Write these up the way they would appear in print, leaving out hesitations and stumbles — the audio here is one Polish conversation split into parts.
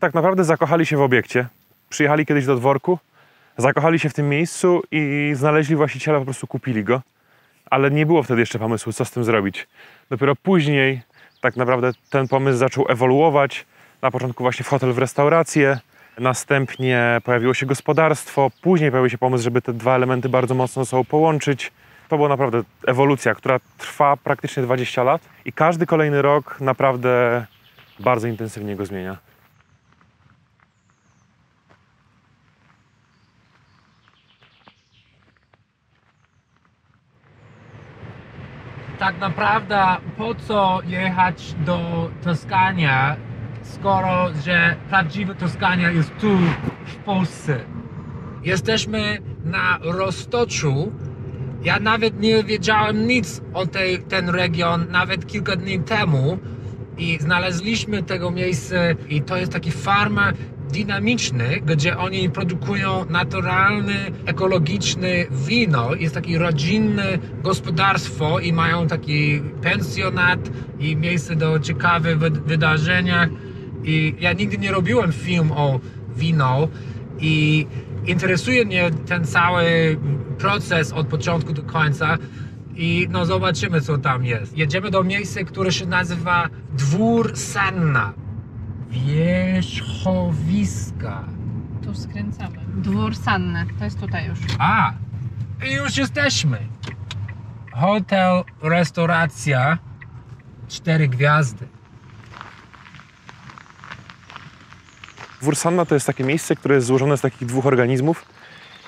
tak naprawdę zakochali się w obiekcie. Przyjechali kiedyś do dworku, zakochali się w tym miejscu i znaleźli właściciela, po prostu kupili go. Ale nie było wtedy jeszcze pomysłu, co z tym zrobić. Dopiero później tak naprawdę ten pomysł zaczął ewoluować. Na początku właśnie hotel w restaurację, następnie pojawiło się gospodarstwo, później pojawił się pomysł, żeby te dwa elementy bardzo mocno ze sobą połączyć. To była naprawdę ewolucja, która trwa praktycznie 20 lat i każdy kolejny rok naprawdę bardzo intensywnie go zmienia. Tak naprawdę po co jechać do Toskania, skoro że prawdziwa Toskania jest tu w Polsce. Jesteśmy na roztoczu. Ja nawet nie wiedziałem nic o ten region nawet kilka dni temu i znaleźliśmy tego miejsca i to jest taki farma dynamiczny, gdzie oni produkują naturalne, ekologiczne wino. Jest takie rodzinne gospodarstwo i mają taki pensjonat i miejsce do ciekawych wydarzenia. I ja nigdy nie robiłem film o wino i interesuje mnie ten cały proces od początku do końca i no zobaczymy, co tam jest. Jedziemy do miejsca, które się nazywa Dwór Sanna. Wierzchowiska. Tu skręcamy. Dwór Sanny, to jest tutaj już. A, i już jesteśmy. Hotel, restauracja, 4 gwiazdy. Dwór Sanna to jest takie miejsce, które jest złożone z takich dwóch organizmów.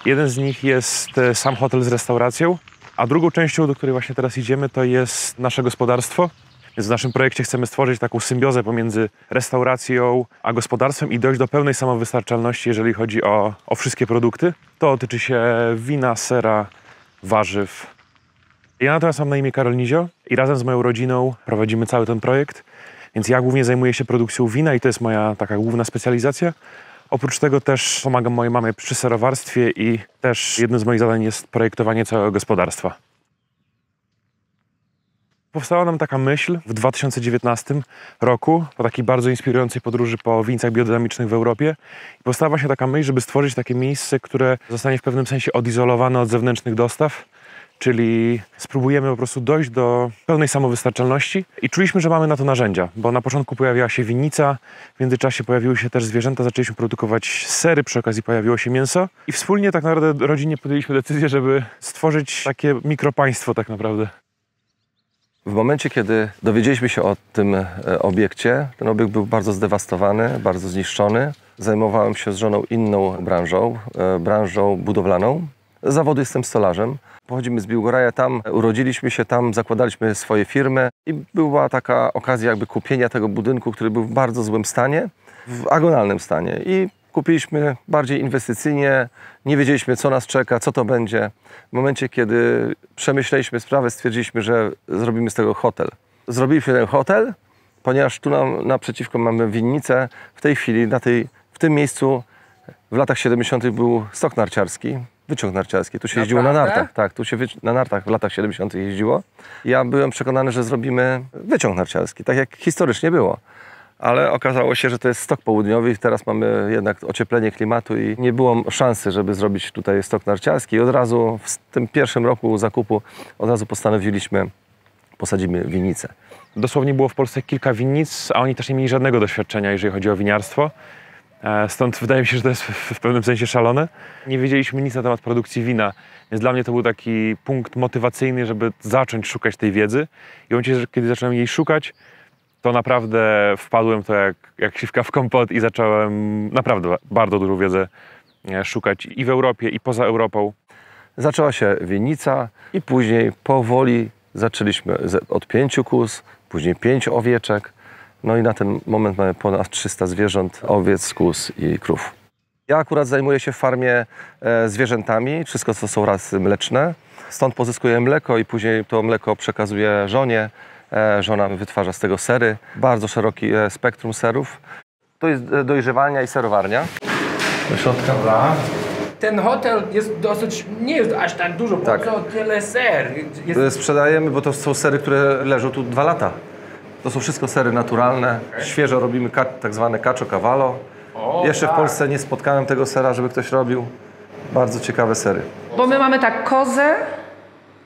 Jeden z nich jest sam hotel z restauracją, a drugą częścią, do której właśnie teraz idziemy, to jest nasze gospodarstwo. Więc w naszym projekcie chcemy stworzyć taką symbiozę pomiędzy restauracją a gospodarstwem i dojść do pełnej samowystarczalności, jeżeli chodzi o wszystkie produkty. To tyczy się wina, sera, warzyw. Ja natomiast mam na imię Karol Nizio i razem z moją rodziną prowadzimy cały ten projekt. Więc ja głównie zajmuję się produkcją wina i to jest moja taka główna specjalizacja. Oprócz tego też pomagam mojej mamie przy serowarstwie i też jednym z moich zadań jest projektowanie całego gospodarstwa. Powstała nam taka myśl w 2019 roku, po takiej bardzo inspirującej podróży po wińcach biodynamicznych w Europie. Powstała właśnie taka myśl, żeby stworzyć takie miejsce, które zostanie w pewnym sensie odizolowane od zewnętrznych dostaw. Czyli spróbujemy po prostu dojść do pełnej samowystarczalności i czuliśmy, że mamy na to narzędzia, bo na początku pojawiła się winnica, w międzyczasie pojawiły się też zwierzęta, zaczęliśmy produkować sery, przy okazji pojawiło się mięso i wspólnie tak naprawdę rodzinnie podjęliśmy decyzję, żeby stworzyć takie mikropaństwo tak naprawdę. W momencie, kiedy dowiedzieliśmy się o tym obiekcie, ten obiekt był bardzo zdewastowany, bardzo zniszczony. Zajmowałem się z żoną inną branżą budowlaną. Z zawodu jestem stolarzem. Pochodzimy z Biłgoraja, tam urodziliśmy się, tam zakładaliśmy swoje firmy i była taka okazja jakby kupienia tego budynku, który był w bardzo złym stanie, w agonalnym stanie. I kupiliśmy bardziej inwestycyjnie, nie wiedzieliśmy, co nas czeka, co to będzie. W momencie, kiedy przemyśleliśmy sprawę, stwierdziliśmy, że zrobimy z tego hotel. Zrobiliśmy ten hotel, ponieważ tu naprzeciwko mamy winnicę. W tej chwili, w tym miejscu w latach 70. był stok narciarski, wyciąg narciarski. Tu się jeździło na nartach. Tak, tu się na nartach w latach 70. jeździło. Ja byłem przekonany, że zrobimy wyciąg narciarski, tak jak historycznie było. Ale okazało się, że to jest stok południowy i teraz mamy jednak ocieplenie klimatu i nie było szansy, żeby zrobić tutaj stok narciarski. I od razu w tym pierwszym roku zakupu od razu postanowiliśmy, posadzimy winnicę. Dosłownie było w Polsce kilka winnic, a oni też nie mieli żadnego doświadczenia, jeżeli chodzi o winiarstwo. Stąd wydaje mi się, że to jest w pewnym sensie szalone. Nie wiedzieliśmy nic na temat produkcji wina, więc dla mnie to był taki punkt motywacyjny, żeby zacząć szukać tej wiedzy. I w momencie, kiedy zacząłem jej szukać, to naprawdę wpadłem to jak siwka w kompot i zacząłem naprawdę bardzo dużą wiedzę szukać i w Europie, i poza Europą. Zaczęła się winnica i później powoli zaczęliśmy od 5 kóz, później 5 owieczek. No i na ten moment mamy ponad 300 zwierząt, owiec, kóz i krów. Ja akurat zajmuję się w farmie zwierzętami, wszystko to są rasy mleczne. Stąd pozyskuję mleko i później to mleko przekazuję żonie. Żona wytwarza z tego sery, bardzo szerokie spektrum serów. To jest dojrzewalnia i serowarnia. Do środka. Ten hotel jest nie jest aż tak dużo, po co tyle ser? Sprzedajemy, bo to są sery, które leżą tu 2 lata. To są wszystko sery naturalne. Świeżo robimy tak zwane cacio cavallo. Jeszcze w Polsce nie spotkałem tego sera, żeby ktoś robił. Bardzo ciekawe sery. Bo my mamy tak kozę,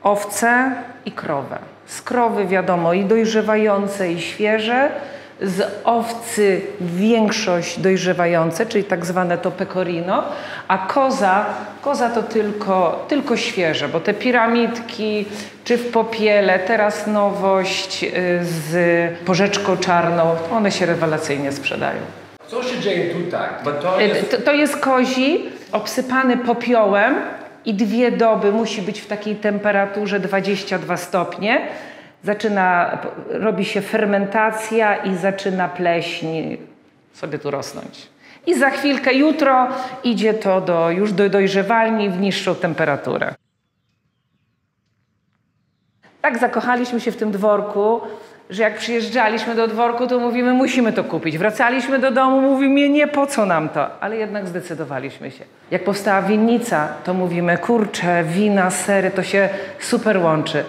owce i krowę. Z krowy wiadomo i dojrzewające i świeże, z owcy większość dojrzewające, czyli tak zwane to pecorino, a koza to tylko świeże, bo te piramidki czy w popiele, teraz nowość z porzeczką czarną, one się rewelacyjnie sprzedają. Co się dzieje tutaj? Bo To jest kozi obsypany popiołem i 2 doby musi być w takiej temperaturze 22 stopnie. Robi się fermentacja i zaczyna pleśń sobie tu rosnąć. I za chwilkę, jutro idzie to już do dojrzewalni w niższą temperaturę. Tak zakochaliśmy się w tym dworku, że jak przyjeżdżaliśmy do dworku, to mówimy, musimy to kupić. Wracaliśmy do domu, mówimy, nie, po co nam to? Ale jednak zdecydowaliśmy się. Jak powstała winnica, to mówimy, kurczę, wina, sery, to się super łączy.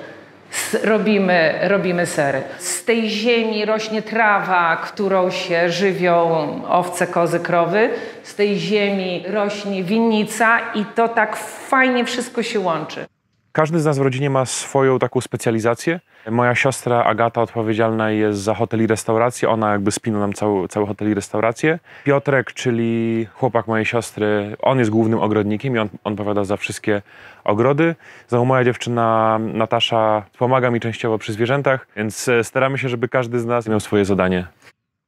Robimy sery. Z tej ziemi rośnie trawa, którą się żywią owce, kozy, krowy. Z tej ziemi rośnie winnica i to tak fajnie wszystko się łączy. Każdy z nas w rodzinie ma swoją taką specjalizację. Moja siostra Agata odpowiedzialna jest za hotel i restaurację. Ona jakby spina nam cały hotel i restaurację. Piotrek, czyli chłopak mojej siostry, on jest głównym ogrodnikiem i on odpowiada za wszystkie ogrody. Znowu moja dziewczyna Natasza pomaga mi częściowo przy zwierzętach, więc staramy się, żeby każdy z nas miał swoje zadanie.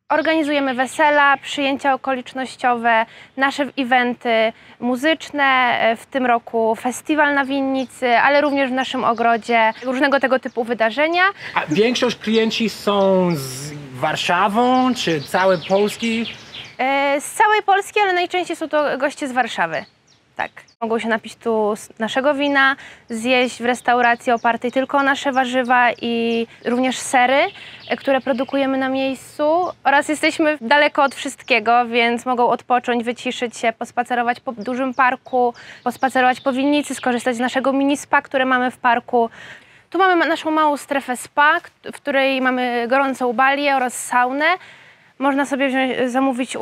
Organizujemy wesela, przyjęcia okolicznościowe, nasze eventy muzyczne, w tym roku festiwal na winnicy, ale również w naszym ogrodzie różnego tego typu wydarzenia. A większość klienci są z Warszawą czy całej Polski? Z całej Polski, ale najczęściej są to goście z Warszawy. Tak. Mogą się napić tu z naszego wina, zjeść w restauracji opartej tylko o nasze warzywa i również sery, które produkujemy na miejscu. Oraz jesteśmy daleko od wszystkiego, więc mogą odpocząć, wyciszyć się, pospacerować po dużym parku, pospacerować po winnicy, skorzystać z naszego mini spa, które mamy w parku. Tu mamy naszą małą strefę spa, w której mamy gorącą balię oraz saunę. Można sobie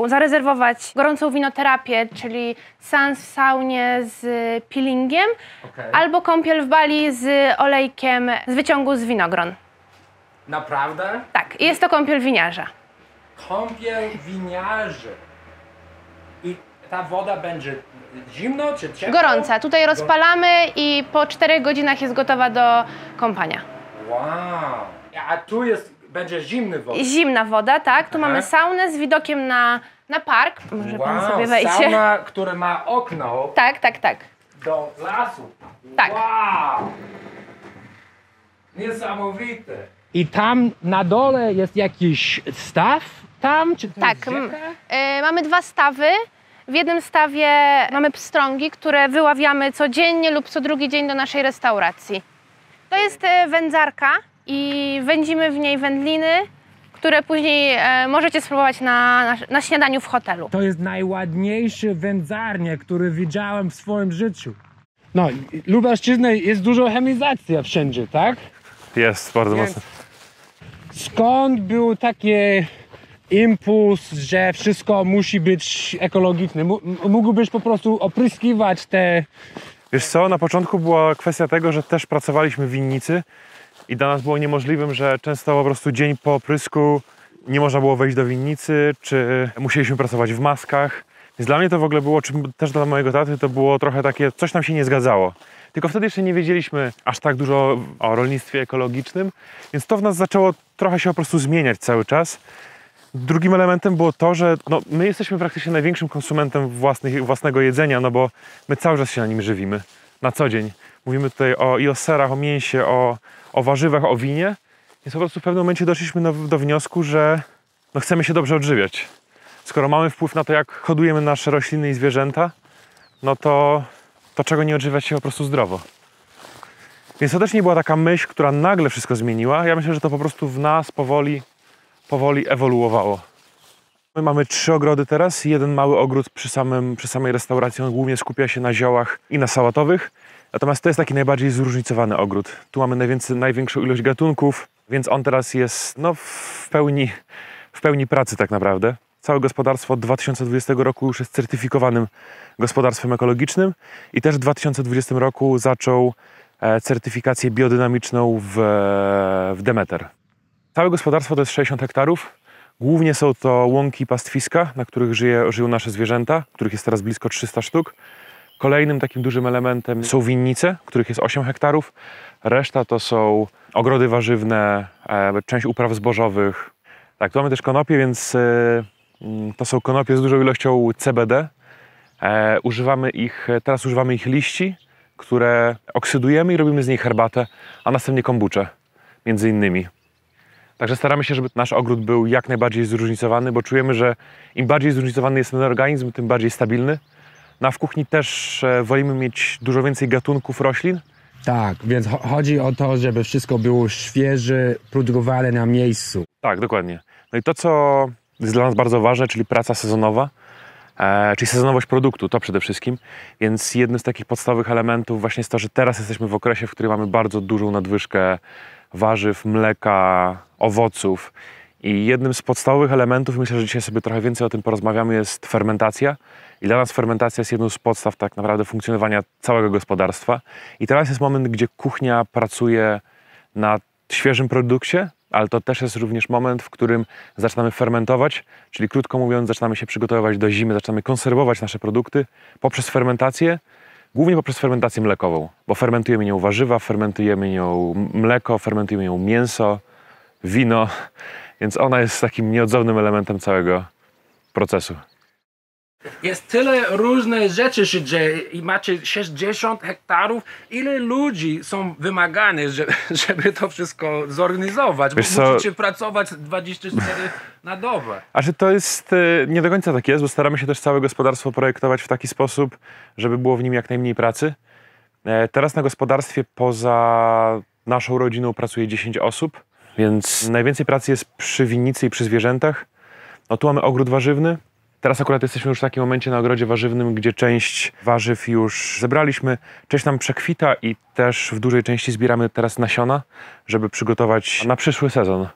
zarezerwować gorącą winoterapię, czyli seans w saunie z peelingiem, albo kąpiel w bali z olejkiem z wyciągu z winogron. Naprawdę? Tak, jest to kąpiel winiarza. Kąpiel winiarzy. I ta woda będzie zimno czy ciepła? Gorąca. Tutaj rozpalamy i po 4 godzinach jest gotowa do kąpania. Wow. A tu będzie zimny woda. Zimna woda, tak. Tu mamy saunę z widokiem na park. Może pan sobie wejdzie. Sauna, która ma okno. Tak. Do lasu. Tak. Wow. Niesamowite. I tam na dole jest jakiś staw? Czy to Tak. Mamy 2 stawy. W jednym stawie mamy pstrągi, które wyławiamy codziennie lub co drugi dzień do naszej restauracji. To jest wędzarka i wędzimy w niej wędliny, które później możecie spróbować na śniadaniu w hotelu. To jest najładniejszy wędzarnia, który widziałem w swoim życiu. No, Lubelszczyzna jest dużo chemizacji wszędzie, tak? Jest bardzo mocno. Skąd był taki impuls, że wszystko musi być ekologiczne? Mógłbyś po prostu opryskiwać te... Wiesz co, na początku była kwestia tego, że też pracowaliśmy w winnicy i dla nas było niemożliwym, że często po prostu dzień po oprysku nie można było wejść do winnicy, czy musieliśmy pracować w maskach. Więc dla mnie to w ogóle było, czy też dla mojego taty, to było trochę takie, coś nam się nie zgadzało. Tylko wtedy jeszcze nie wiedzieliśmy aż tak dużo o rolnictwie ekologicznym, więc to w nas zaczęło trochę się po prostu zmieniać cały czas. Drugim elementem było to, że my jesteśmy praktycznie największym konsumentem własnego jedzenia, no bo my cały czas się na nim żywimy, na co dzień. Mówimy tutaj i o serach, o mięsie, o warzywach, o winie. Więc po prostu w pewnym momencie doszliśmy do wniosku, że chcemy się dobrze odżywiać. Skoro mamy wpływ na to, jak hodujemy nasze rośliny i zwierzęta, no to czego nie odżywiać się po prostu zdrowo. Więc to też nie była taka myśl, która nagle wszystko zmieniła. Ja myślę, że to po prostu w nas powoli ewoluowało. My mamy 3 ogrody teraz. Jeden mały ogród przy samej restauracji. On głównie skupia się na ziołach i na sałatowych. Natomiast to jest taki najbardziej zróżnicowany ogród. Tu mamy największą ilość gatunków, więc on teraz jest w pełni pracy tak naprawdę. Całe gospodarstwo od 2020 roku już jest certyfikowanym gospodarstwem ekologicznym i też w 2020 roku zaczął certyfikację biodynamiczną w Demeter. Całe gospodarstwo to jest 60 hektarów. Głównie są to łąki i pastwiska, na których żyją nasze zwierzęta, których jest teraz blisko 300 sztuk. Kolejnym takim dużym elementem są winnice, których jest 8 hektarów. Reszta to są ogrody warzywne, część upraw zbożowych. Tak, tu mamy też konopie, więc to są konopie z dużą ilością CBD. Teraz używamy ich liści, które oksydujemy i robimy z nich herbatę, a następnie kombuczę, między innymi. Także staramy się, żeby nasz ogród był jak najbardziej zróżnicowany, bo czujemy, że im bardziej zróżnicowany jest ten organizm, tym bardziej stabilny. No a w kuchni też wolimy mieć dużo więcej gatunków roślin. Tak, więc chodzi o to, żeby wszystko było świeże, produkowane na miejscu. Tak, dokładnie. No i to, co jest dla nas bardzo ważne, czyli praca sezonowa, czyli sezonowość produktu, to przede wszystkim. Więc jednym z takich podstawowych elementów właśnie jest to, że teraz jesteśmy w okresie, w którym mamy bardzo dużą nadwyżkę warzyw, mleka, owoców. I jednym z podstawowych elementów, myślę, że dzisiaj sobie trochę więcej o tym porozmawiamy, jest fermentacja. I dla nas fermentacja jest jedną z podstaw tak naprawdę funkcjonowania całego gospodarstwa. I teraz jest moment, gdzie kuchnia pracuje nad świeżym produkcie, ale to też jest również moment, w którym zaczynamy fermentować, czyli krótko mówiąc, zaczynamy się przygotowywać do zimy, zaczynamy konserwować nasze produkty poprzez fermentację, głównie poprzez fermentację mlekową, bo fermentujemy nią warzywa, fermentujemy nią mleko, fermentujemy nią mięso, wino, więc ona jest takim nieodzownym elementem całego procesu. Jest tyle różnych rzeczy się dzieje i macie 60 hektarów. Ile ludzi są wymagane, żeby to wszystko zorganizować? Bo musicie pracować 24 na dobę. A że to jest, nie do końca tak jest, bo staramy się też całe gospodarstwo projektować w taki sposób, żeby było w nim jak najmniej pracy. Teraz na gospodarstwie poza naszą rodziną pracuje 10 osób, więc najwięcej pracy jest przy winnicy i przy zwierzętach. No tu mamy ogród warzywny. Teraz akurat jesteśmy już w takim momencie na ogrodzie warzywnym, gdzie część warzyw już zebraliśmy, część nam przekwita i też w dużej części zbieramy teraz nasiona, żeby przygotować na przyszły sezon.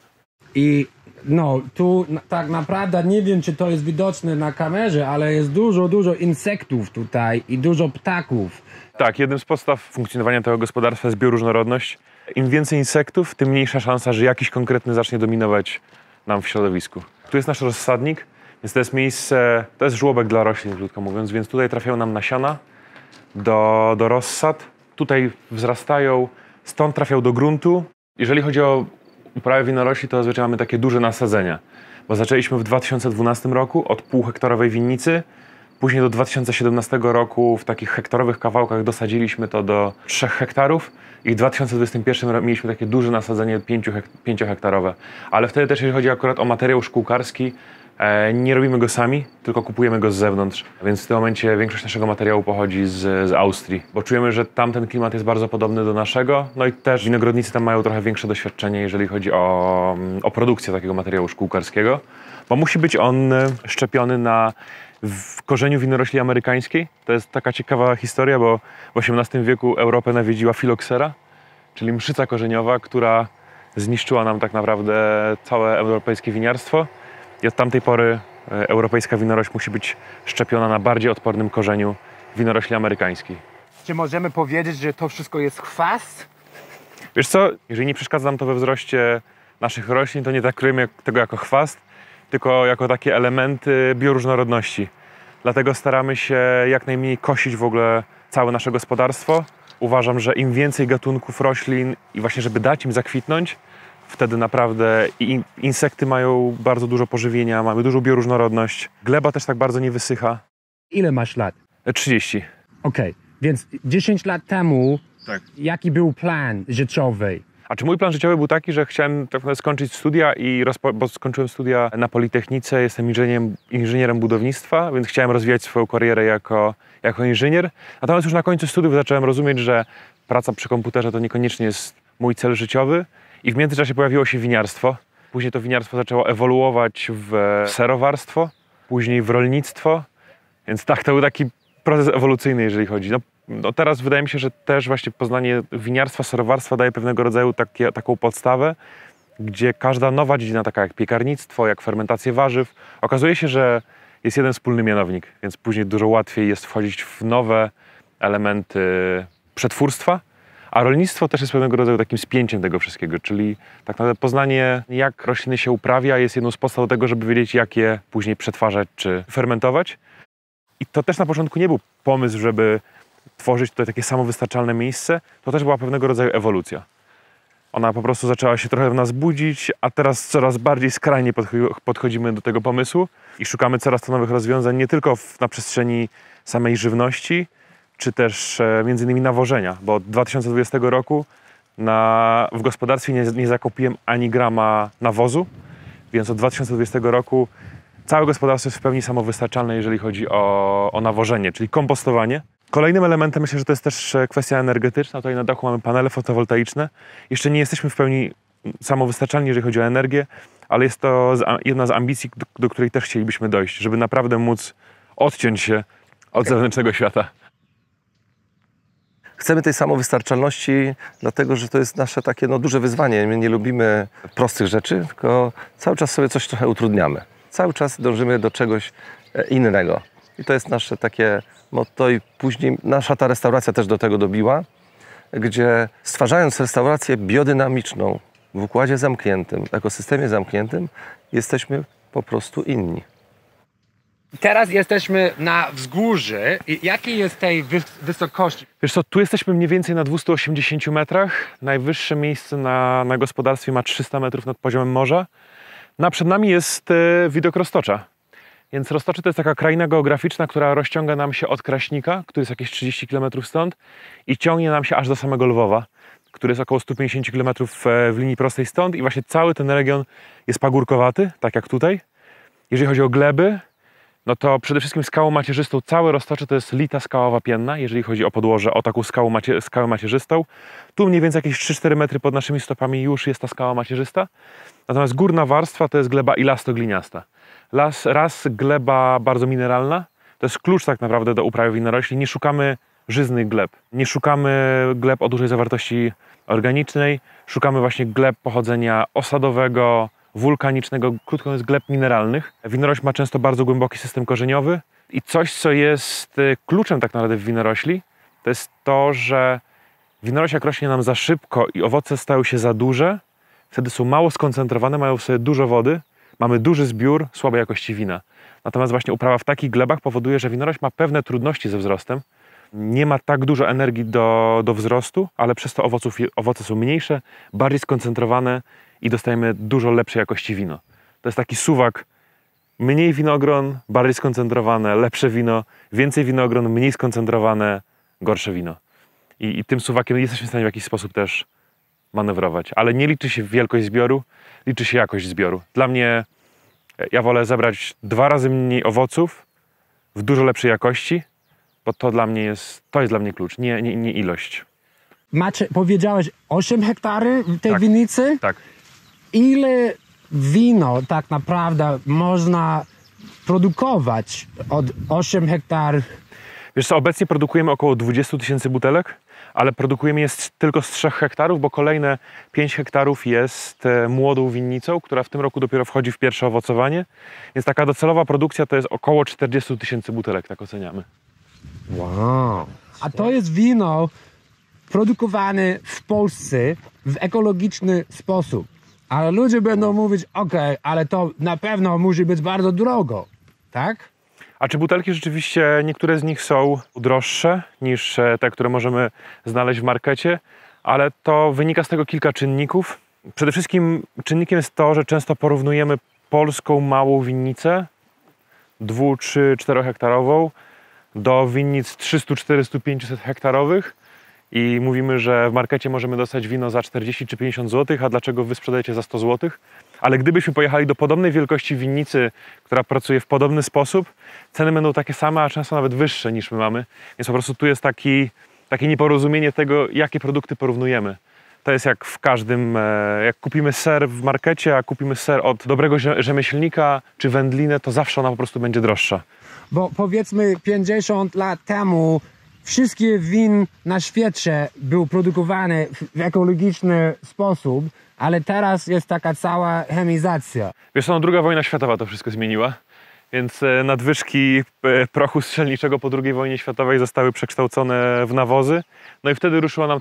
I no, tu tak naprawdę nie wiem, czy to jest widoczne na kamerze, ale jest dużo insektów tutaj i dużo ptaków. Tak, jednym z podstaw funkcjonowania tego gospodarstwa jest bioróżnorodność. Im więcej insektów, tym mniejsza szansa, że jakiś konkretny zacznie dominować nam w środowisku. Tu jest nasz rozsadnik. Więc to jest miejsce, to jest żłobek dla roślin, krótko mówiąc, więc tutaj trafiają nam nasiona do rozsad. Tutaj wzrastają, stąd trafiają do gruntu. Jeżeli chodzi o uprawę winorośli, to zazwyczaj mamy takie duże nasadzenia. Bo zaczęliśmy w 2012 roku od półhektarowej winnicy. Później do 2017 roku w takich hektarowych kawałkach dosadziliśmy to do 3 hektarów. I w 2021 mieliśmy takie duże nasadzenie 5-hektarowe. Ale wtedy też, jeżeli chodzi akurat o materiał szkółkarski, nie robimy go sami, tylko kupujemy go z zewnątrz. Więc w tym momencie większość naszego materiału pochodzi z Austrii, bo czujemy, że tamten klimat jest bardzo podobny do naszego. No i też winogrodnicy tam mają trochę większe doświadczenie, jeżeli chodzi o produkcję takiego materiału szkółkarskiego, bo musi być on szczepiony w korzeniu winorośli amerykańskiej. To jest taka ciekawa historia, bo w XVIII wieku Europę nawiedziła filoksera, czyli mszyca korzeniowa, która zniszczyła nam tak naprawdę całe europejskie winiarstwo. I od tamtej pory europejska winorośl musi być szczepiona na bardziej odpornym korzeniu winorośli amerykańskiej. Czy możemy powiedzieć, że to wszystko jest chwast? Wiesz co, jeżeli nie przeszkadza nam to we wzroście naszych roślin, to nie traktujemy tego jako chwast, tylko jako takie elementy bioróżnorodności. Dlatego staramy się jak najmniej kosić w ogóle całe nasze gospodarstwo. Uważam, że im więcej gatunków roślin i właśnie żeby dać im zakwitnąć, wtedy naprawdę i insekty mają bardzo dużo pożywienia, mamy dużą bioróżnorodność. Gleba też tak bardzo nie wysycha. Ile masz lat? 30. Okej, więc 10 lat temu Tak. jaki był plan życiowy? A czy mój plan życiowy był taki, że chciałem tak naprawdę skończyć studia bo skończyłem studia na Politechnice, jestem inżynierem budownictwa, więc chciałem rozwijać swoją karierę jako inżynier. Natomiast już na końcu studiów zacząłem rozumieć, że praca przy komputerze to niekoniecznie jest mój cel życiowy i w międzyczasie pojawiło się winiarstwo. Później to winiarstwo zaczęło ewoluować w serowarstwo, później w rolnictwo, więc tak, to był taki proces ewolucyjny, jeżeli chodzi. No teraz wydaje mi się, że też właśnie poznanie winiarstwa, serowarstwa daje pewnego rodzaju taką podstawę gdzie każda nowa dziedzina, taka jak piekarnictwo, jak fermentację warzyw, okazuje się, że jest jeden wspólny mianownik, więc później dużo łatwiej jest wchodzić w nowe elementy przetwórstwa, a rolnictwo też jest pewnego rodzaju takim spięciem tego wszystkiego, czyli tak naprawdę poznanie, jak rośliny się uprawia, jest jedną z podstaw do tego, żeby wiedzieć, jak je później przetwarzać czy fermentować. I to też na początku nie był pomysł, żeby tworzyć tutaj takie samowystarczalne miejsce, to też była pewnego rodzaju ewolucja. Ona po prostu zaczęła się trochę w nas budzić, a teraz coraz bardziej skrajnie podchodzimy do tego pomysłu i szukamy coraz to nowych rozwiązań, nie tylko na przestrzeni samej żywności, czy też między innymi nawożenia, bo od 2020 roku w gospodarstwie nie zakupiłem ani grama nawozu, więc od 2020 roku całe gospodarstwo jest w pełni samowystarczalne, jeżeli chodzi o nawożenie, czyli kompostowanie. Kolejnym elementem, myślę, że to jest też kwestia energetyczna. Tutaj na dachu mamy panele fotowoltaiczne. Jeszcze nie jesteśmy w pełni samowystarczalni, jeżeli chodzi o energię, ale jest to jedna z ambicji, do której też chcielibyśmy dojść, żeby naprawdę móc odciąć się od zewnętrznego świata. Chcemy tej samowystarczalności, dlatego że to jest nasze takie duże wyzwanie. My nie lubimy prostych rzeczy, tylko cały czas sobie coś trochę utrudniamy. Cały czas dążymy do czegoś innego. I to jest nasze takie motto i później nasza ta restauracja też do tego dobiła, gdzie stwarzając restaurację biodynamiczną w układzie zamkniętym, w ekosystemie zamkniętym, jesteśmy po prostu inni. Teraz jesteśmy na wzgórzu. Jakiej jest tej wysokości? Wiesz co, tu jesteśmy mniej więcej na 280 metrach. Najwyższe miejsce na gospodarstwie ma 300 metrów nad poziomem morza. No a przed nami jest widok Roztocza. Więc Roztocze to jest taka kraina geograficzna, która rozciąga nam się od Kraśnika, który jest jakieś 30 km stąd i ciągnie nam się aż do samego Lwowa, który jest około 150 km w linii prostej stąd i właśnie cały ten region jest pagórkowaty, tak jak tutaj. Jeżeli chodzi o gleby, no to przede wszystkim skałą macierzystą, całe Roztocze to jest lita skała wapienna, jeżeli chodzi o podłoże, o taką skałę macierzystą. Tu mniej więcej jakieś 3-4 metry pod naszymi stopami już jest ta skała macierzysta. Natomiast górna warstwa to jest gleba ilasto-gliniasta. Raz gleba bardzo mineralna, to jest klucz tak naprawdę do uprawy winorośli. Nie szukamy żyznych gleb, nie szukamy gleb o dużej zawartości organicznej, szukamy właśnie gleb pochodzenia osadowego, wulkanicznego, krótko mówiąc gleb mineralnych. Winorośl ma często bardzo głęboki system korzeniowy i coś, co jest kluczem tak naprawdę w winorośli, to jest to, że winorośl jak rośnie nam za szybko i owoce stają się za duże, wtedy są mało skoncentrowane, mają w sobie dużo wody, mamy duży zbiór słabej jakości wina. Natomiast właśnie uprawa w takich glebach powoduje, że winorośl ma pewne trudności ze wzrostem, nie ma tak dużo energii do wzrostu, ale przez to owoce są mniejsze, bardziej skoncentrowane i dostajemy dużo lepszej jakości wino. To jest taki suwak, mniej winogron, bardziej skoncentrowane, lepsze wino, więcej winogron, mniej skoncentrowane, gorsze wino. I tym suwakiem jesteśmy w stanie w jakiś sposób też manewrować. Ale nie liczy się wielkość zbioru, liczy się jakość zbioru. Dla mnie, ja wolę zebrać 2 razy mniej owoców w dużo lepszej jakości, bo to dla mnie jest dla mnie klucz, nie ilość. Macie, powiedziałeś 8 hektary tej winnicy? Tak. Ile wino tak naprawdę można produkować od 8 hektarów? Wiesz co, obecnie produkujemy około 20 000 butelek, ale produkujemy je tylko z 3 hektarów, bo kolejne 5 hektarów jest młodą winnicą, która w tym roku dopiero wchodzi w pierwsze owocowanie. Więc taka docelowa produkcja to jest około 40 000 butelek, tak oceniamy. Wow. A to jest wino produkowane w Polsce w ekologiczny sposób. Ale ludzie będą mówić, okej, ale to na pewno musi być bardzo drogo, tak? A czy butelki rzeczywiście, niektóre z nich są droższe niż te, które możemy znaleźć w markecie, ale to wynika z tego kilka czynników. Przede wszystkim czynnikiem jest to, że często porównujemy polską małą winnicę, 2, 3, 4 hektarową, do winnic 300, 400, 500 hektarowych i mówimy, że w markecie możemy dostać wino za 40 czy 50 zł, a dlaczego wy sprzedajecie za 100 zł? Ale gdybyśmy pojechali do podobnej wielkości winnicy, która pracuje w podobny sposób, ceny będą takie same, a często nawet wyższe niż my mamy. Więc po prostu tu jest takie nieporozumienie tego, jakie produkty porównujemy. To jest jak w każdym, jak kupimy ser w markecie, a kupimy ser od dobrego rzemieślnika czy wędlinę, to zawsze ona po prostu będzie droższa. Bo powiedzmy 50 lat temu wszystkie win na świecie były produkowane w ekologiczny sposób, ale teraz jest taka cała chemizacja. Wiesz co, no, II wojna światowa to wszystko zmieniła, więc nadwyżki prochu strzelniczego po II wojnie światowej zostały przekształcone w nawozy. No i wtedy ruszyła nam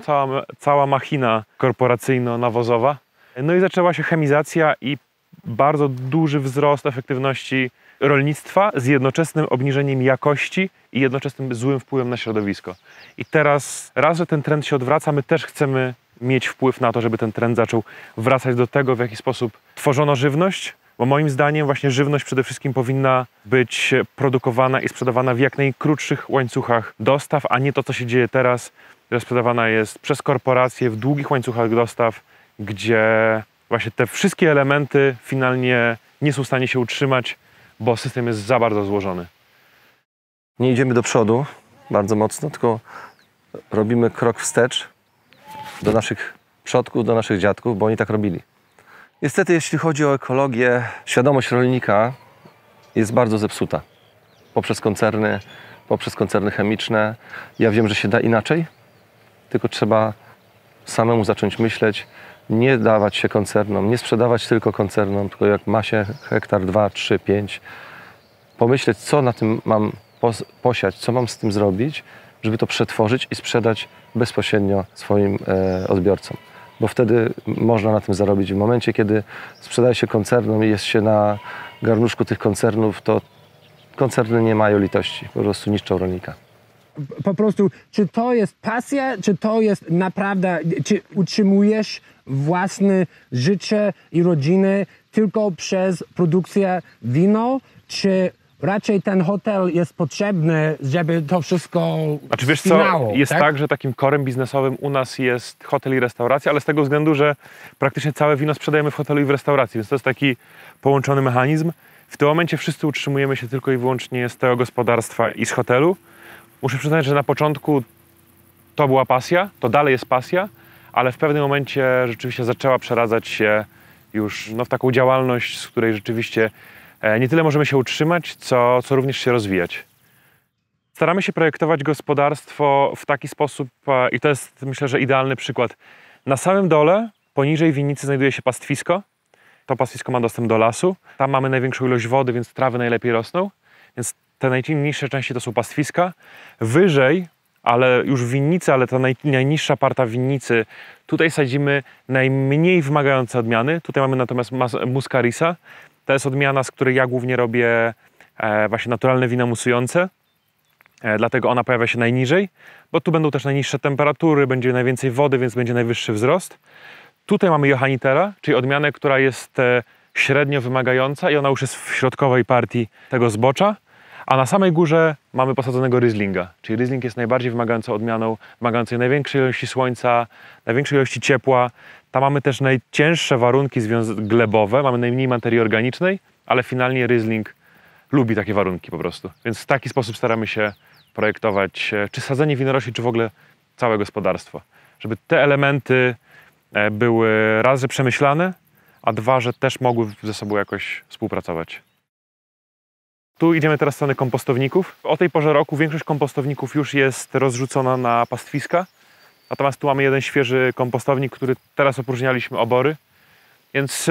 cała machina korporacyjno-nawozowa. No i zaczęła się chemizacja i bardzo duży wzrost efektywności rolnictwa z jednoczesnym obniżeniem jakości i jednoczesnym złym wpływem na środowisko. I teraz raz, że ten trend się odwraca, my też chcemy mieć wpływ na to, żeby ten trend zaczął wracać do tego, w jaki sposób tworzono żywność, bo moim zdaniem właśnie żywność przede wszystkim powinna być produkowana i sprzedawana w jak najkrótszych łańcuchach dostaw, a nie to, co się dzieje teraz, że sprzedawana jest przez korporacje w długich łańcuchach dostaw, gdzie właśnie te wszystkie elementy finalnie nie są w stanie się utrzymać, bo system jest za bardzo złożony. Nie idziemy do przodu bardzo mocno, tylko robimy krok wstecz do naszych przodków, do naszych dziadków, bo oni tak robili. Niestety, jeśli chodzi o ekologię, świadomość rolnika jest bardzo zepsuta. Poprzez koncerny chemiczne. Ja wiem, że się da inaczej, tylko trzeba samemu zacząć myśleć, nie dawać się koncernom, nie sprzedawać tylko koncernom, tylko jak ma się hektar, 2, 3, 5, pomyśleć, co na tym mam posiać, co mam z tym zrobić, żeby to przetworzyć i sprzedać bezpośrednio swoim odbiorcom. Bo wtedy można na tym zarobić. W momencie, kiedy sprzedaje się koncernom i jest się na garnuszku tych koncernów, to koncerny nie mają litości, po prostu niszczą rolnika. Po prostu, czy to jest pasja, czy to jest naprawdę, czy utrzymujesz własne życie i rodziny tylko przez produkcję wino, czy raczej ten hotel jest potrzebny, żeby to wszystko Znaczy wiesz co, spinało, jest tak, że takim korem biznesowym u nas jest hotel i restauracja, ale z tego względu, że praktycznie całe wino sprzedajemy w hotelu i w restauracji, więc to jest taki połączony mechanizm. W tym momencie wszyscy utrzymujemy się tylko i wyłącznie z tego gospodarstwa i z hotelu. Muszę przyznać, że na początku to była pasja, to dalej jest pasja, ale w pewnym momencie rzeczywiście zaczęła przeradzać się już w taką działalność, z której rzeczywiście nie tyle możemy się utrzymać, co również się rozwijać. Staramy się projektować gospodarstwo w taki sposób, i to jest, myślę, że idealny przykład. Na samym dole, poniżej winnicy, znajduje się pastwisko. To pastwisko ma dostęp do lasu. Tam mamy największą ilość wody, więc trawy najlepiej rosną. Więc te najniższe części to są pastwiska. Wyżej, ale już w winnicy, ale ta najniższa parta winnicy, tutaj sadzimy najmniej wymagające odmiany. Tutaj mamy natomiast muscarisa. To jest odmiana, z której ja głównie robię właśnie naturalne wina musujące. Dlatego ona pojawia się najniżej, bo tu będą też najniższe temperatury, będzie najwięcej wody, więc będzie najwyższy wzrost. Tutaj mamy Johannitera, czyli odmianę, która jest średnio wymagająca i ona już jest w środkowej partii tego zbocza. A na samej górze mamy posadzonego Rieslinga, czyli Riesling jest najbardziej wymagającą odmianą, wymagającej największej ilości słońca, największej ilości ciepła. Tam mamy też najcięższe warunki glebowe, mamy najmniej materii organicznej, ale finalnie Riesling lubi takie warunki po prostu. Więc w taki sposób staramy się projektować czy sadzenie winorośli, czy w ogóle całe gospodarstwo. Żeby te elementy były raz, że przemyślane, a dwa, że też mogły ze sobą jakoś współpracować. Tu idziemy teraz w stronę kompostowników. O tej porze roku większość kompostowników już jest rozrzucona na pastwiska. Natomiast tu mamy jeden świeży kompostownik, który teraz opróżnialiśmy obory. Więc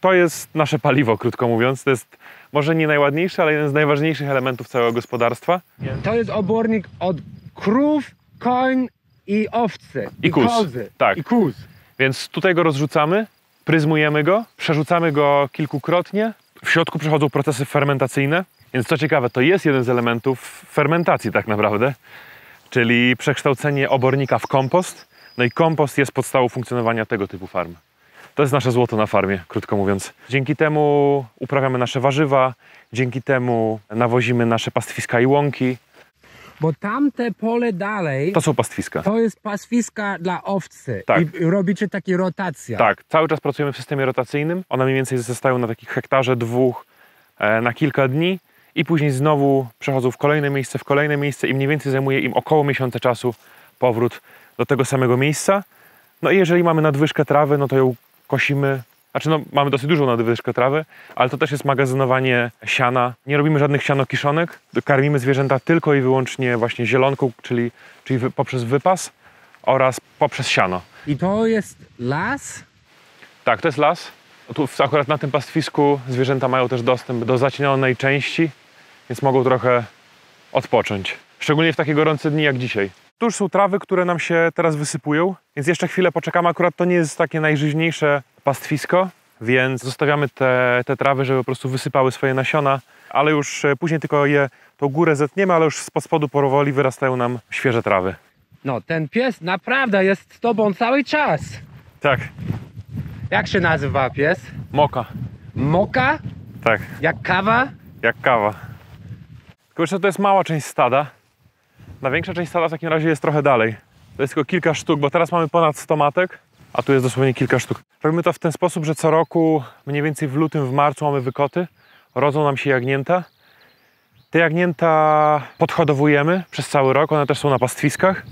to jest nasze paliwo, krótko mówiąc. To jest może nie najładniejszy, ale jeden z najważniejszych elementów całego gospodarstwa. To jest obornik od krów, koń i owce. I kóz. Kozy. Tak. I kóz. Więc tutaj go rozrzucamy, pryzmujemy go, przerzucamy go kilkukrotnie. W środku przechodzą procesy fermentacyjne. Więc co ciekawe, to jest jeden z elementów fermentacji tak naprawdę, czyli przekształcenie obornika w kompost. No i kompost jest podstawą funkcjonowania tego typu farm. To jest nasze złoto na farmie, krótko mówiąc. Dzięki temu uprawiamy nasze warzywa, dzięki temu nawozimy nasze pastwiska i łąki. Bo tamte pole dalej, To są pastwiska. to jest pastwiska dla owcy. Tak. I robicie takie rotacje. Tak, cały czas pracujemy w systemie rotacyjnym. One mniej więcej zostają na takich hektarze, 2 na kilka dni i później znowu przechodzą w kolejne miejsce i mniej więcej zajmuje im około miesiąca czasu powrót do tego samego miejsca. No i jeżeli mamy nadwyżkę trawy, no to ją kosimy. Znaczy mamy dosyć dużą nadwyżkę trawy, ale to też jest magazynowanie siana. Nie robimy żadnych sianokiszonek, karmimy zwierzęta tylko i wyłącznie właśnie zielonką, czyli poprzez wypas oraz poprzez siano. I to jest las? Tak, to jest las. Tu akurat na tym pastwisku zwierzęta mają też dostęp do zacienionej części, więc mogą trochę odpocząć. Szczególnie w takie gorące dni jak dzisiaj. Tu już są trawy, które nam się teraz wysypują, więc jeszcze chwilę poczekamy. Akurat to nie jest takie najżyźniejsze pastwisko, więc zostawiamy te trawy, żeby po prostu wysypały swoje nasiona, ale już później tylko tą górę zetniemy, ale już spod spodu powoli wyrastają nam świeże trawy. No, ten pies naprawdę jest z tobą cały czas. Tak, Jak się nazywa pies? moka. Moka? Tak, Jak kawa? jak kawa. Tylko jeszcze to jest mała część stada. Największa część stada w takim razie jest trochę dalej. To jest tylko kilka sztuk, bo teraz mamy ponad 100 matek, a tu jest dosłownie kilka sztuk. Robimy to w ten sposób, że co roku, mniej więcej w lutym, w marcu mamy wykoty. Rodzą nam się jagnięta. Te jagnięta podhodowujemy przez cały rok, one też są na pastwiskach.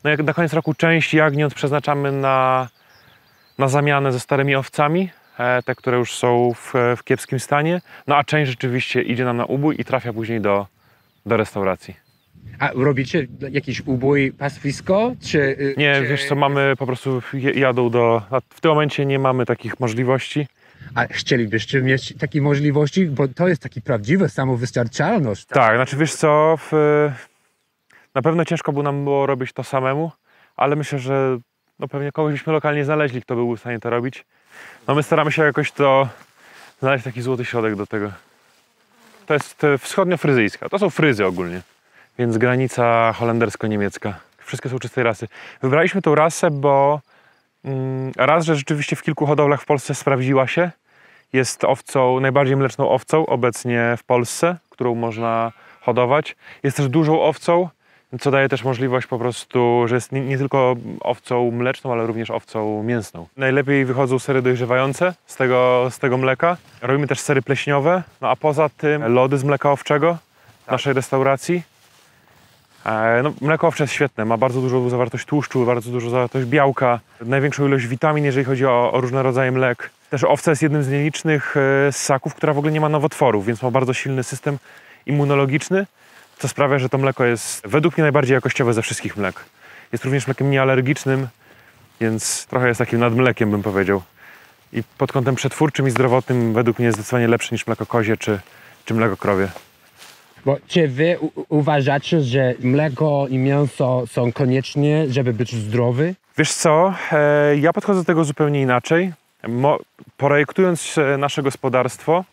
No jak na koniec roku część jagniąt przeznaczamy na zamianę ze starymi owcami, te, które już są w kiepskim stanie. No a część rzeczywiście idzie nam na ubój i trafia później do restauracji. A robicie jakiś ubój pastwisko? Nie, wiesz co, mamy po prostu jadą w tym momencie nie mamy takich możliwości. A chcielibyście mieć takie możliwości? Bo to jest taki prawdziwy samowystarczalność. Tak, znaczy wiesz co, na pewno ciężko by nam było robić to samemu, ale myślę, że no pewnie kogoś byśmy lokalnie znaleźli, kto byłby w stanie to robić. No my staramy się jakoś znaleźć taki złoty środek do tego. To jest wschodnio-fryzyjska, to są fryzy ogólnie, więc granica holendersko-niemiecka. Wszystkie są czystej rasy. Wybraliśmy tą rasę, bo raz, że rzeczywiście w kilku hodowlach w Polsce sprawdziła się. Jest najbardziej mleczną owcą obecnie w Polsce, którą można hodować. Jest też dużą owcą, co daje też możliwość po prostu, że jest nie tylko owcą mleczną, ale również owcą mięsną. Najlepiej wychodzą sery dojrzewające z tego mleka. Robimy też sery pleśniowe, no a poza tym lody z mleka owczego w naszej restauracji. No, mleko owcze jest świetne, ma bardzo dużą zawartość tłuszczu, bardzo dużą zawartość białka, największą ilość witamin, jeżeli chodzi o różne rodzaje mlek. Też owca jest jednym z nielicznych ssaków, która w ogóle nie ma nowotworów, więc ma bardzo silny system immunologiczny, co sprawia, że to mleko jest według mnie najbardziej jakościowe ze wszystkich mlek. Jest również mlekiem niealergicznym, więc trochę jest takim nadmlekiem, bym powiedział. I pod kątem przetwórczym i zdrowotnym według mnie jest zdecydowanie lepszy niż mleko kozie czy mleko krowie. Bo czy wy uważacie, że mleko i mięso są konieczne, żeby być zdrowy? Wiesz co, ja podchodzę do tego zupełnie inaczej. Projektując nasze gospodarstwo,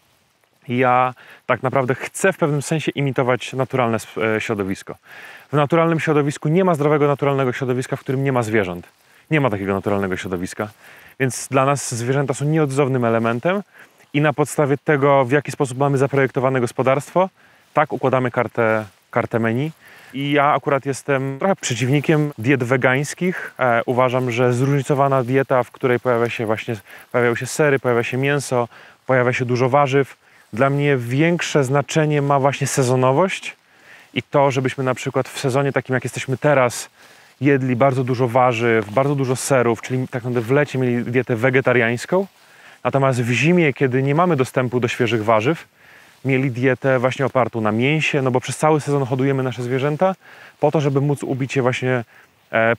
ja tak naprawdę chcę w pewnym sensie imitować naturalne środowisko. W naturalnym środowisku nie ma zdrowego, naturalnego środowiska, w którym nie ma zwierząt. Nie ma takiego naturalnego środowiska. Więc dla nas zwierzęta są nieodzownym elementem i na podstawie tego, w jaki sposób mamy zaprojektowane gospodarstwo, tak układamy kartę menu. I ja akurat jestem trochę przeciwnikiem diet wegańskich. Uważam, że zróżnicowana dieta, w której pojawiają się sery, pojawia się mięso, pojawia się dużo warzyw. Dla mnie większe znaczenie ma właśnie sezonowość i to, żebyśmy na przykład w sezonie takim, jak jesteśmy teraz, jedli bardzo dużo warzyw, bardzo dużo serów, czyli tak naprawdę w lecie mieli dietę wegetariańską. Natomiast w zimie, kiedy nie mamy dostępu do świeżych warzyw, mieli dietę właśnie opartą na mięsie, no bo przez cały sezon hodujemy nasze zwierzęta po to, żeby móc ubić je właśnie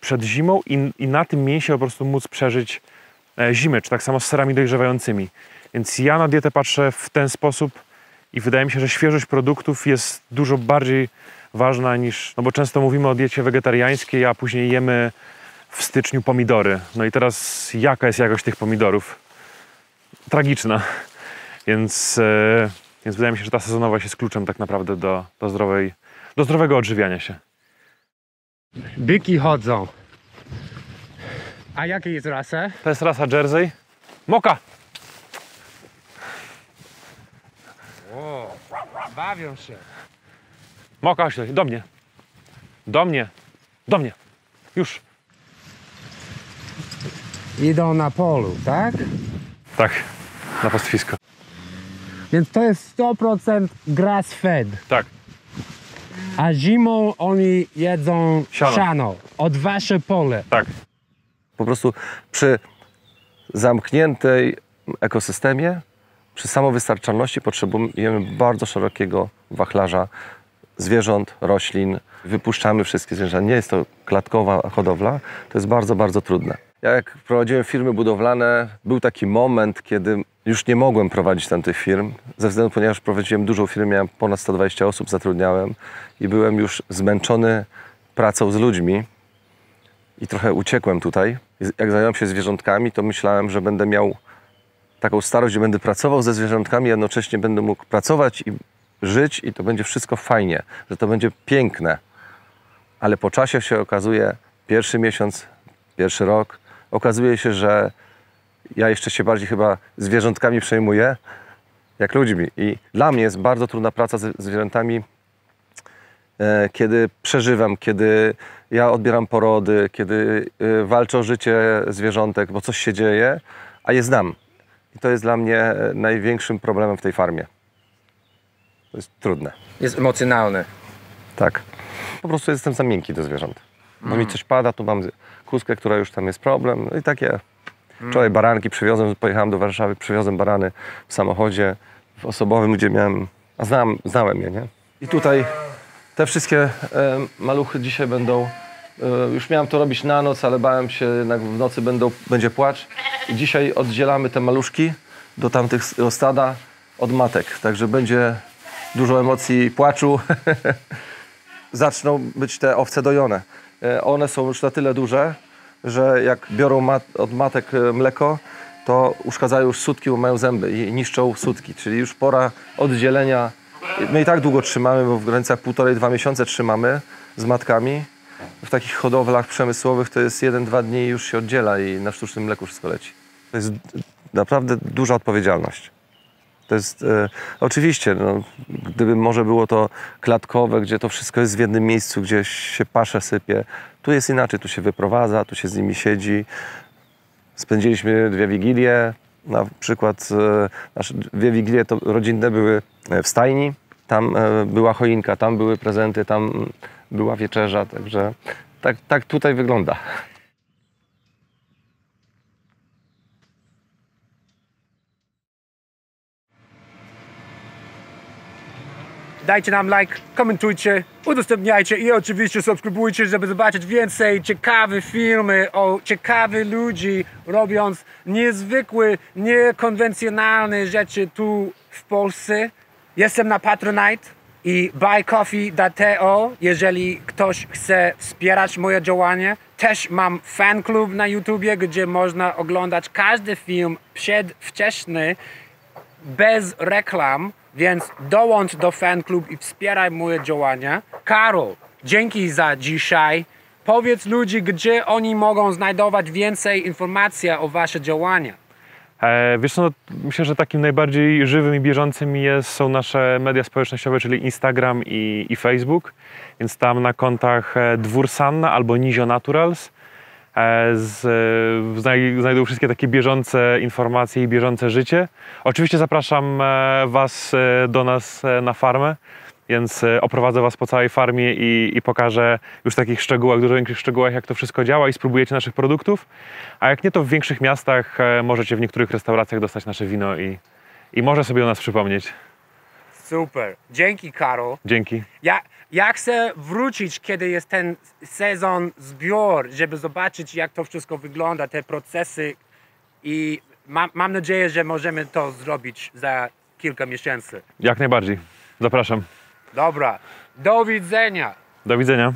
przed zimą i na tym mięsie po prostu móc przeżyć zimę, czy tak samo z serami dojrzewającymi. Więc ja na dietę patrzę w ten sposób i wydaje mi się, że świeżość produktów jest dużo bardziej ważna niż, no bo często mówimy o diecie wegetariańskiej, a później jemy w styczniu pomidory. No i teraz jaka jest jakość tych pomidorów? Tragiczna. Więc wydaje mi się, że ta sezonowość jest kluczem tak naprawdę do zdrowego odżywiania się. Byki chodzą. A jakie jest rasa? To jest rasa Jersey. Moka! O, bawią się. Moka, chodź tutaj, do mnie. Do mnie. Do mnie. Już. Idą na polu, tak? Tak, na pastwisko. Więc to jest 100% grass fed. Tak. A zimą oni jedzą siano od wasze pole. Tak. Po prostu przy zamkniętej ekosystemie, przy samowystarczalności potrzebujemy bardzo szerokiego wachlarza zwierząt, roślin. Wypuszczamy wszystkie zwierzęta. Nie jest to klatkowa hodowla, to jest bardzo, bardzo trudne. Ja jak prowadziłem firmy budowlane, był taki moment, kiedy już nie mogłem prowadzić tamtych firm, ze względu, ponieważ prowadziłem dużą firmę, miałem ponad 120 osób, zatrudniałem i byłem już zmęczony pracą z ludźmi i trochę uciekłem tutaj. Jak zająłem się zwierzątkami, to myślałem, że będę miał taką starość, gdzie będę pracował ze zwierzątkami, jednocześnie będę mógł pracować i żyć i to będzie wszystko fajnie, że to będzie piękne. Ale po czasie się okazuje, pierwszy miesiąc, pierwszy rok, okazuje się, że ja jeszcze się bardziej chyba zwierzątkami przejmuję, jak ludźmi. I dla mnie jest bardzo trudna praca ze zwierzętami, kiedy przeżywam, kiedy ja odbieram porody, kiedy walczę o życie zwierzątek, bo coś się dzieje, a je znam. I to jest dla mnie największym problemem w tej farmie. To jest trudne. Jest emocjonalny. Tak. Po prostu jestem za miękki do zwierząt. Bo mi coś pada, tu mam kózkę, która już tam jest problem. No i takie. Wczoraj baranki przywiozłem, pojechałem do Warszawy, przywiozłem barany w samochodzie, w osobowym, gdzie miałem, a znałem je, nie? I tutaj te wszystkie maluchy dzisiaj będą, już miałem to robić na noc, ale bałem się, jednak w nocy będzie płacz. I dzisiaj oddzielamy te maluszki do tamtych stada od matek, także będzie dużo emocji i płaczu. Zaczną być te owce dojone. One są już na tyle duże, że jak biorą od matek mleko, to uszkadzają już sutki, bo mają zęby i niszczą sutki. Czyli już pora oddzielenia. My i tak długo trzymamy, bo w granicach 1,5–2 miesiące trzymamy z matkami. W takich hodowlach przemysłowych to jest 1–2 dni i już się oddziela i na sztucznym mleku wszystko leci. To jest naprawdę duża odpowiedzialność. To jest oczywiście, no, gdyby może było to klatkowe, gdzie to wszystko jest w jednym miejscu, gdzie się pasze sypie, tu jest inaczej, tu się wyprowadza, tu się z nimi siedzi. Spędziliśmy 2 wigilie, na przykład nasze 2 wigilie to rodzinne były w stajni, tam była choinka, tam były prezenty, tam była wieczerza, także tak tutaj wygląda. Dajcie nam like, komentujcie, udostępniajcie i oczywiście subskrybujcie, żeby zobaczyć więcej ciekawych filmy o ciekawych ludzi, robiąc niezwykłe, niekonwencjonalne rzeczy tu w Polsce. Jestem na Patronite i buycoffee.to, jeżeli ktoś chce wspierać moje działanie. Też mam fan klub na YouTubie, gdzie można oglądać każdy film przedwcześny, bez reklam. Więc dołącz do fan klub i wspieraj moje działania. Karol, dzięki za dzisiaj. Powiedz ludzi, gdzie oni mogą znajdować więcej informacji o wasze działania. Wiesz co, no, myślę, że takim najbardziej żywym i bieżącym są nasze media społecznościowe, czyli Instagram i Facebook. Więc tam na kontach Dwór Sanna albo Nizio Naturals znajdą wszystkie takie bieżące informacje i bieżące życie. Oczywiście zapraszam Was do nas na farmę, więc oprowadzę Was po całej farmie i pokażę już w takich szczegółach, dużo większych szczegółach, jak to wszystko działa i spróbujecie naszych produktów. A jak nie, to w większych miastach możecie w niektórych restauracjach dostać nasze wino i może sobie o nas przypomnieć. Super. Dzięki, Karol. Dzięki. Ja chcę wrócić, kiedy jest ten sezon zbiór, żeby zobaczyć, jak to wszystko wygląda, te procesy i mam nadzieję, że możemy to zrobić za kilka miesięcy. Jak najbardziej. Zapraszam. Dobra. Do widzenia. Do widzenia.